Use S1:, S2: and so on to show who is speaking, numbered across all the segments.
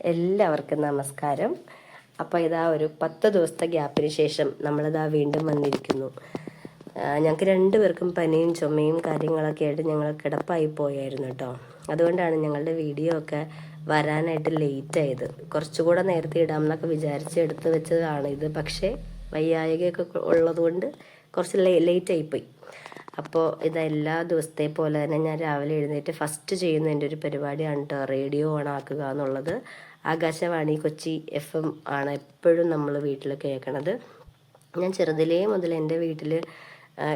S1: എല്ലാവർക്കും നമസ്കാരം. അപ്പോൾ ഇതാ ഒരു 10 ദിവസത്തെ ഗ്യാപ്പിന് ശേഷം നമ്മളിതാ വീണ്ടും വന്നിരിക്കുന്നു. ഞങ്ങൾക്ക് രണ്ടുപേർക്കും പനിയും ചുമയും കാര്യങ്ങളൊക്കെ ആയിട്ട് ഞങ്ങൾ കിടപ്പായി പോയായിരുന്നു കേട്ടോ. അതുകൊണ്ടാണ് ഞങ്ങളുടെ വീഡിയോ ഒക്കെ വരാനായിട്ട് ലേറ്റ് ആയത്. കുറച്ചുകൂടെ നേരത്തെ ഇടാമെന്നൊക്കെ വിചാരിച്ച് എടുത്ത് വെച്ചതാണ് ഇത്. പക്ഷേ വയ്യായികയൊക്കെ ഉള്ളതുകൊണ്ട് കുറച്ച് ലേറ്റ് ആയിപ്പോയി. അപ്പോൾ എല്ലാ ദിവസത്തെ പോലെ തന്നെ ഞാൻ രാവിലെ എഴുന്നേറ്റ് ഫസ്റ്റ് ചെയ്യുന്ന എൻ്റെ ഒരു പരിപാടിയാണ് കേട്ടോ റേഡിയോ ഓൺ ആക്കുക എന്നുള്ളത്. ആകാശവാണി കൊച്ചി FM ആണ് എപ്പോഴും നമ്മൾ വീട്ടിൽ കേൾക്കണത്. ഞാൻ ചെറുതിലേ മുതൽ എൻ്റെ വീട്ടിൽ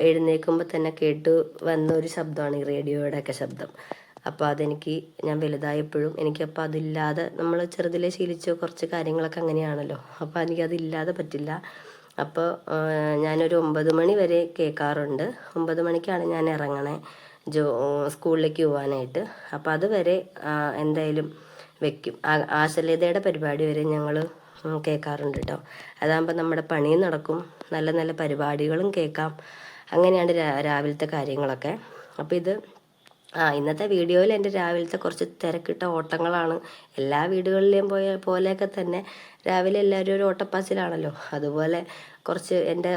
S1: എഴുന്നേൽക്കുമ്പോൾ തന്നെ കേട്ടു വന്ന ഒരു ശബ്ദമാണ് ഈ റേഡിയോയുടെയൊക്കെ ശബ്ദം. അപ്പോൾ അതെനിക്ക് ഞാൻ വലുതായപ്പോഴും എനിക്കപ്പോൾ അതില്ലാതെ നമ്മൾ ചെറുതിലേ ശീലിച്ച കുറച്ച് കാര്യങ്ങളൊക്കെ അങ്ങനെയാണല്ലോ. അപ്പോൾ എനിക്കതില്ലാതെ പറ്റില്ല. അപ്പോൾ ഞാനൊരു 9 മണി വരെ കേൾക്കാറുണ്ട്. 9 മണിക്കാണ് ഞാൻ ഇറങ്ങണേ സ്കൂളിലേക്ക് പോകാനായിട്ട്. അപ്പോൾ അതുവരെ എന്തായാലും വെക്കും. ആശലതയുടെ പരിപാടി വരെ ഞങ്ങൾ കേൾക്കാറുണ്ട് കേട്ടോ. അതാകുമ്പോൾ നമ്മുടെ പണിയും നടക്കും, നല്ല നല്ല പരിപാടികളും കേൾക്കാം. അങ്ങനെയാണ് രാവിലത്തെ കാര്യങ്ങളൊക്കെ. അപ്പോൾ ഇന്നത്തെ വീഡിയോയിൽ എൻ്റെ രാവിലത്തെ കുറച്ച് തിരക്കിട്ട ഓട്ടങ്ങളാണ്. എല്ലാ വീടുകളിലെയും പോലെയൊക്കെ തന്നെ രാവിലെ എല്ലാവരും ഒരു ഓട്ടപ്പാച്ചിലാണല്ലോ. അതുപോലെ കുറച്ച് എൻ്റെ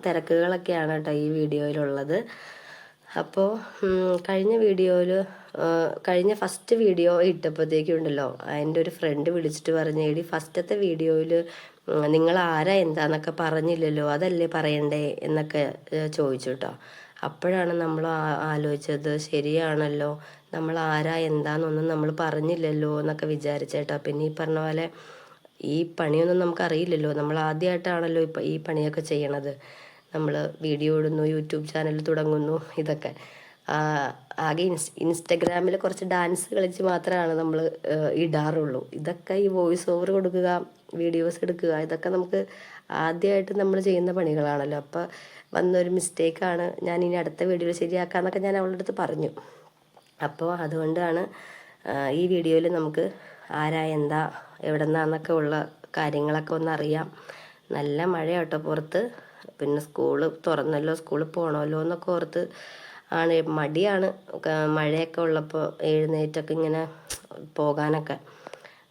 S1: തിരക്കുകളൊക്കെയാണ് കേട്ടോ ഈ വീഡിയോയിലുള്ളത്. അപ്പോൾ കഴിഞ്ഞ ഫസ്റ്റ് വീഡിയോ ഇട്ടപ്പോഴത്തേക്കും ഉണ്ടല്ലോ, എൻ്റെ ഒരു ഫ്രണ്ട് വിളിച്ചിട്ട് പറഞ്ഞു, എടി ഫസ്റ്റത്തെ വീഡിയോയിൽ നിങ്ങൾ ആരാ എന്താന്നൊക്കെ പറഞ്ഞില്ലല്ലോ, അതല്ലേ പറയണ്ടേ എന്നൊക്കെ ചോദിച്ചു കേട്ടോ. അപ്പോഴാണ് നമ്മൾ ആലോചിച്ചത്, ശരിയാണല്ലോ, നമ്മൾ ആരാ എന്താണെന്നൊന്നും നമ്മൾ പറഞ്ഞില്ലല്ലോ എന്നൊക്കെ വിചാരിച്ചേട്ടോ. പിന്നെ ഈ പറഞ്ഞ പോലെ ഈ പണിയൊന്നും നമുക്കറിയില്ലല്ലോ. നമ്മൾ ആദ്യമായിട്ടാണല്ലോ ഇപ്പം ഈ പണിയൊക്കെ ചെയ്യണത്. നമ്മൾ വീഡിയോ ഇടുന്നു, യൂട്യൂബ് ചാനൽ തുടങ്ങുന്നു, ഇതൊക്കെ ആകെ ഇൻസ്റ്റഗ്രാമിൽ കുറച്ച് ഡാൻസ് കളിച്ച് മാത്രമാണ് നമ്മൾ ഇടാറുള്ളൂ. ഇതൊക്കെ ഈ വോയിസ് ഓവർ കൊടുക്കുക, വീഡിയോസ് എടുക്കുക, ഇതൊക്കെ നമുക്ക് ആദ്യമായിട്ട് നമ്മൾ ചെയ്യുന്ന പണികളാണല്ലോ. അപ്പോൾ വന്നൊരു മിസ്റ്റേക്കാണ്. ഞാൻ ഇനി അടുത്ത വീഡിയോയിൽ ശരിയാക്കാമെന്നൊക്കെ ഞാൻ അവളുടെ അടുത്ത് പറഞ്ഞു. അപ്പോൾ അതുകൊണ്ടാണ് ഈ വീഡിയോയിൽ നമുക്ക് ആരാ എന്താ എവിടെ നിന്നാന്നൊക്കെ ഉള്ള കാര്യങ്ങളൊക്കെ ഒന്നറിയാം. നല്ല മഴയാട്ടോ പുറത്ത്. പിന്നെ സ്കൂള് തുറന്നല്ലോ, സ്കൂളിൽ പോകണമല്ലോ എന്നൊക്കെ ഓർത്ത് മടിയാണ് മഴയൊക്കെ ഉള്ളപ്പോൾ എഴുന്നേറ്റൊക്കെ ഇങ്ങനെ പോകാനൊക്കെ.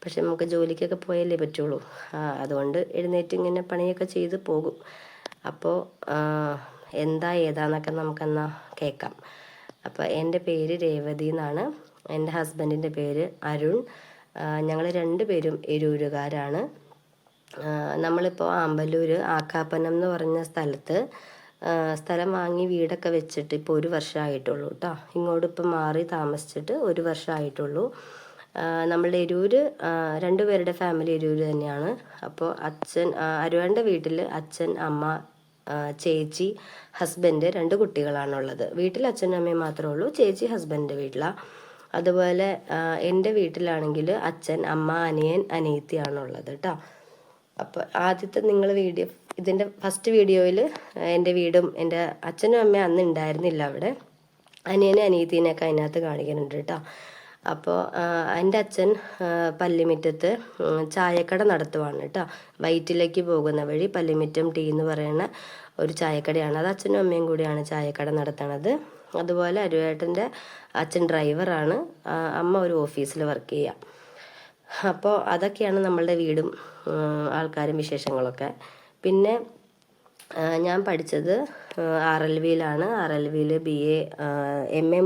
S1: പക്ഷെ നമുക്ക് ജോലിക്കൊക്കെ പോയാലേ പറ്റുള്ളൂ. അതുകൊണ്ട് എഴുന്നേറ്റ് ഇങ്ങനെ പണിയൊക്കെ ചെയ്ത് പോകും. അപ്പോൾ എന്താ ഏതാന്നൊക്കെ നമുക്കെന്നാ കേൾക്കാം. അപ്പോൾ എൻ്റെ പേര് രേവതി എന്നാണ്. എൻ്റെ ഹസ്ബൻഡിൻ്റെ പേര് അരുൺ. ഞങ്ങൾ രണ്ടുപേരും എരൂരുകാരാണ്. നമ്മളിപ്പോൾ ആമ്പല്ലൂർ ആക്കാപ്പനം എന്ന് പറഞ്ഞ സ്ഥലം വാങ്ങി വീടൊക്കെ വെച്ചിട്ട് ഇപ്പോൾ 1 വർഷമായിട്ടുള്ളൂ കേട്ടോ. ഇങ്ങോട്ട് ഇപ്പം മാറി താമസിച്ചിട്ട് 1 വർഷമായിട്ടുള്ളൂ. നമ്മളുടെ എരൂര് രണ്ടുപേരുടെ ഫാമിലി എരൂര് തന്നെയാണ്. അപ്പോൾ അരുവൻ്റെ വീട്ടിൽ അച്ഛൻ, അമ്മ, ചേച്ചി, ഹസ്ബൻഡ്, 2 കുട്ടികളാണുള്ളത്. വീട്ടിൽ അച്ഛനും അമ്മയും മാത്രമേ ഉള്ളൂ. ചേച്ചി ഹസ്ബൻഡിൻ്റെ വീട്ടിലാണ്. അതുപോലെ എൻ്റെ വീട്ടിലാണെങ്കിൽ അച്ഛൻ, അമ്മ, അനിയൻ, അനിയത്തിയാണുള്ളത് കേട്ടോ. അപ്പോൾ ആദ്യത്തെ ഇതിൻ്റെ ഫസ്റ്റ് വീഡിയോയിൽ എൻ്റെ വീടും എൻ്റെ അച്ഛനും അമ്മയും അന്ന് ഉണ്ടായിരുന്നില്ല അവിടെ. അനിയനെ അനിയത്തീനെയൊക്കെ അതിനകത്ത് കാണിക്കുന്നുണ്ട് കേട്ടോ. അപ്പോൾ എൻ്റെ അച്ഛൻ പള്ളിമുറ്റത്ത് ചായക്കട നടത്തുവാണ് കേട്ടോ. വൈറ്റിലേക്ക് പോകുന്ന വഴി പള്ളിമുറ്റം ടീ എന്ന് പറയുന്ന ഒരു ചായക്കടയാണ്. അത് അച്ഛനും അമ്മയും കൂടിയാണ് ചായക്കട നടത്തണത്. അതുപോലെ അരുവേട്ടൻ്റെ അച്ഛൻ ഡ്രൈവറാണ്, അമ്മ ഒരു ഓഫീസിൽ വർക്ക് ചെയ്യുക. അപ്പോൾ അതൊക്കെയാണ് നമ്മളുടെ വീടും ആൾക്കാരും വിശേഷങ്ങളൊക്കെ. പിന്നെ ഞാൻ പഠിച്ചത് RLVയിലാണ്. RLVയിൽ BA MA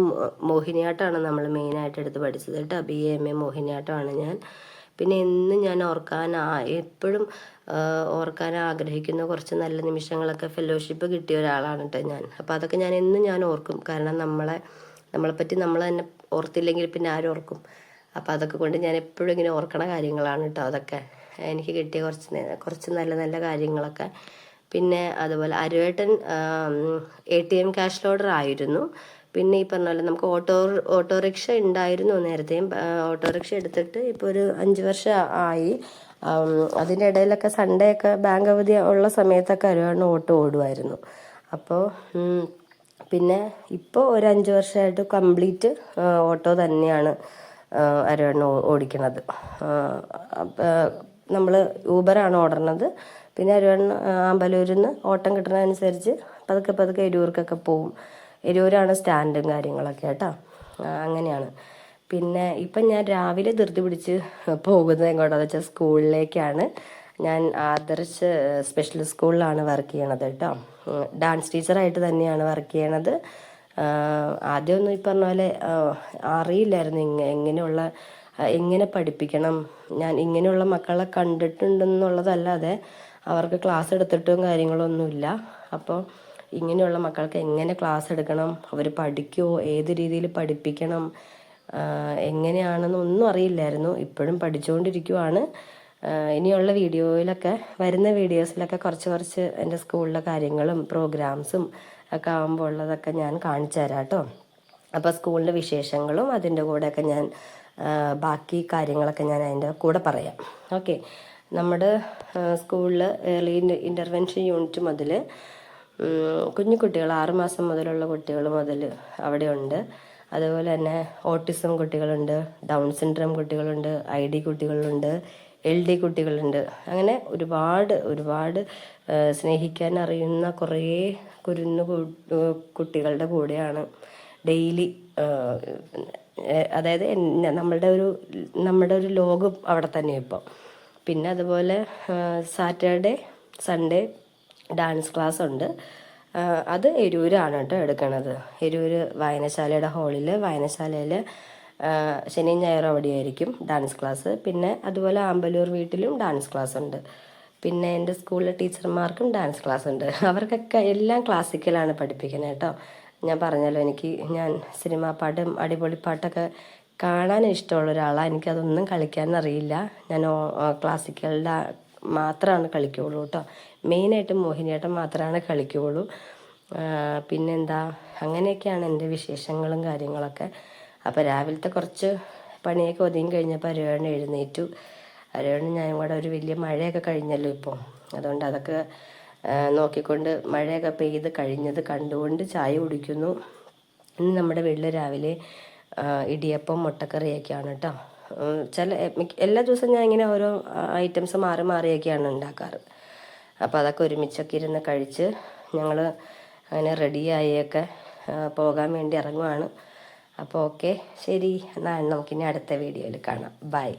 S1: മോഹിനിയാട്ടമാണ് നമ്മൾ മെയിനായിട്ട് എടുത്ത് പഠിച്ചത് കേട്ടോ. BA MA മോഹിനിയാട്ടമാണ് ഞാൻ. പിന്നെ എന്നും ഞാൻ എപ്പോഴും ഓർക്കാൻ ആഗ്രഹിക്കുന്ന കുറച്ച് നല്ല നിമിഷങ്ങളൊക്കെ ഫെലോഷിപ്പ് കിട്ടിയ ഒരാളാണ് കേട്ടോ ഞാൻ. അപ്പോൾ അതൊക്കെ ഞാൻ ഓർക്കും. കാരണം നമ്മളെപ്പറ്റി നമ്മൾ തന്നെ ഓർത്തില്ലെങ്കിൽ പിന്നെ ആരോർക്കും. അപ്പോൾ അതൊക്കെ കൊണ്ട് ഞാൻ എപ്പോഴും ഇങ്ങനെ ഓർക്കണ കാര്യങ്ങളാണ് കേട്ടോ. അതൊക്കെ എനിക്ക് കിട്ടിയ കുറച്ച് നല്ല നല്ല കാര്യങ്ങളൊക്കെ. പിന്നെ അതുപോലെ അരുവേട്ടൻ ATM ക്യാഷ് ലോഡർ ആയിരുന്നു. പിന്നെ ഈ പറഞ്ഞ പോലെ നമുക്ക് ഓട്ടോറിക്ഷ ഉണ്ടായിരുന്നു നേരത്തെയും. ഓട്ടോറിക്ഷ എടുത്തിട്ട് ഇപ്പോൾ ഒരു 5 വർഷം ആയി. അതിൻ്റെ ഇടയിലൊക്കെ സൺഡേ ഒക്കെ ബാങ്ക് അവധി ഉള്ള സമയത്തൊക്കെ അരുവേട്ടൻ ഓടുമായിരുന്നു. അപ്പോൾ പിന്നെ ഇപ്പോൾ ഒരു 5 വർഷമായിട്ട് കംപ്ലീറ്റ് ഓട്ടോ തന്നെയാണ് അരുവേട്ടൻ ഓടിക്കണത്. നമ്മൾ ഊബറാണ് ഓടുന്നത്. പിന്നെ അരുവേട്ടൻ ആമ്പലൂരിൽ നിന്ന് ഓട്ടം കിട്ടുന്നതനുസരിച്ച് പതുക്കെ എരൂർക്കൊക്കെ പോവും. എരൂരാണ് സ്റ്റാൻഡും കാര്യങ്ങളൊക്കെ കേട്ടോ. അങ്ങനെയാണ്. പിന്നെ ഇപ്പം ഞാൻ രാവിലെ ധൃതി പിടിച്ച് പോകുന്നത് എങ്ങോട്ടാന്ന് വെച്ചാൽ സ്കൂളിലേക്കാണ്. ഞാൻ ആദർശ് സ്പെഷ്യൽ സ്കൂളിലാണ് വർക്ക് ചെയ്യണത് കേട്ടോ. ഡാൻസ് ടീച്ചറായിട്ട് തന്നെയാണ് വർക്ക് ചെയ്യണത്. ആദ്യമൊന്നും ഈ പറഞ്ഞ പോലെ അറിയില്ലായിരുന്നു എങ്ങനെ പഠിപ്പിക്കണം. ഞാൻ ഇങ്ങനെയുള്ള മക്കളെ കണ്ടിട്ടുണ്ടെന്നുള്ളതല്ലാതെ അവർക്ക് ക്ലാസ് എടുത്തിട്ടും കാര്യങ്ങളൊന്നുമില്ല. അപ്പോൾ ഇങ്ങനെയുള്ള മക്കൾക്ക് എങ്ങനെ ക്ലാസ് എടുക്കണം, അവർ പഠിക്കുമോ, ഏത് രീതിയിൽ പഠിപ്പിക്കണം, എങ്ങനെയാണെന്നൊന്നും അറിയില്ലായിരുന്നു. ഇപ്പോഴും പഠിച്ചുകൊണ്ടിരിക്കുവാണ്. ഇനിയുള്ള വരുന്ന വീഡിയോസിലൊക്കെ കുറച്ച് എൻ്റെ സ്കൂളിലെ കാര്യങ്ങളും പ്രോഗ്രാംസും ഒക്കെ ആകുമ്പോൾ ഉള്ളതൊക്കെ ഞാൻ കാണിച്ചു തരാം കേട്ടോ. അപ്പോൾ സ്കൂളിൻ്റെ വിശേഷങ്ങളും അതിൻ്റെ കൂടെയൊക്കെ ഞാൻ ബാക്കി കാര്യങ്ങളൊക്കെ ഞാൻ അതിൻ്റെ കൂടെ പറയാം. ഓക്കെ. നമ്മുടെ സ്കൂളിൽ ഏർലി ഇൻ്റർവെൻഷൻ യൂണിറ്റ് മുതൽ കുഞ്ഞു കുട്ടികൾ 6 മാസം മുതലുള്ള കുട്ടികൾ മുതൽ അവിടെ ഉണ്ട്. അതുപോലെ തന്നെ ഓട്ടിസം കുട്ടികളുണ്ട്, ഡൗൺ സിൻഡ്രോം കുട്ടികളുണ്ട്, ID കുട്ടികളുണ്ട്, LD കുട്ടികളുണ്ട്. അങ്ങനെ ഒരുപാട് സ്നേഹിക്കാൻ അറിയുന്ന കുറേ കുട്ടികളുടെ കൂടെയാണ് ഡെയിലി, അതായത് നമ്മുടെ ഒരു ലോകം അവിടെ തന്നെ ഇപ്പോൾ. പിന്നെ അതുപോലെ സാറ്റർഡേ സൺഡേ ഡാൻസ് ക്ലാസ് ഉണ്ട്. അത് എരൂരാണ് കേട്ടോ എടുക്കണത്. എരൂര് വായനശാലയുടെ വായനശാലയിൽ ശനിയും ഞായറും അവിടെയായിരിക്കും ഡാൻസ് ക്ലാസ്. പിന്നെ അതുപോലെ ആമ്പലൂർ വീട്ടിലും ഡാൻസ് ക്ലാസ് ഉണ്ട്. പിന്നെ എൻ്റെ സ്കൂളിലെ ടീച്ചർമാർക്കും ഡാൻസ് ക്ലാസ് ഉണ്ട്. അവർക്കൊക്കെ എല്ലാം ക്ലാസിക്കലാണ് പഠിപ്പിക്കുന്നത് കേട്ടോ. ഞാൻ പറഞ്ഞല്ലോ, ഞാൻ സിനിമാ പാട്ടും അടിപൊളി പാട്ടൊക്കെ കാണാൻ ഇഷ്ടമുള്ള ഒരാളാണ്. എനിക്കതൊന്നും കളിക്കാനറിയില്ല. ഞാൻ ക്ലാസിക്കലിൻ്റെ മാത്രമാണ് കളിക്കുകയുള്ളൂ കേട്ടോ. മെയിനായിട്ട് മോഹിനിയാട്ടം മാത്രമാണ് കളിക്കുകയുള്ളൂ. പിന്നെന്താ, അങ്ങനെയൊക്കെയാണ് എൻ്റെ വിശേഷങ്ങളും കാര്യങ്ങളൊക്കെ. അപ്പോൾ രാവിലത്തെ കുറച്ച് പണിയൊക്കെ ഒതുങ്ങി കഴിഞ്ഞപ്പോൾ അരവണ്ണ എഴുന്നേറ്റു. അരവണ്ണ ഞാനും കൂടെ ഒരു വലിയ മഴയൊക്കെ കഴിഞ്ഞല്ലോ ഇപ്പോൾ. അതുകൊണ്ട് അതൊക്കെ നോക്കിക്കൊണ്ട് മഴയൊക്കെ പെയ്ത് കഴിഞ്ഞത് കണ്ടുകൊണ്ട് ചായ കുടിക്കുന്നു. ഇന്ന് നമ്മുടെ വീട്ടിൽ രാവിലെ ഇടിയപ്പം മുട്ടക്കറിയൊക്കെയാണ് കേട്ടോ. എല്ലാ ദിവസവും ഞാൻ ഇങ്ങനെ ഓരോ ഐറ്റംസ് മാറിയൊക്കെയാണ് ഉണ്ടാക്കാറ്. അപ്പോൾ അതൊക്കെ ഒരുമിച്ചൊക്കെ ഇരുന്ന് കഴിച്ച് ഞങ്ങൾ അങ്ങനെ റെഡിയായൊക്കെ പോകാൻ വേണ്ടി ഇറങ്ങുവാണ്. അപ്പോൾ ഓക്കെ, ശരി, എന്നാൽ നമുക്കിനി അടുത്ത വീഡിയോയിൽ കാണാം. ബൈ.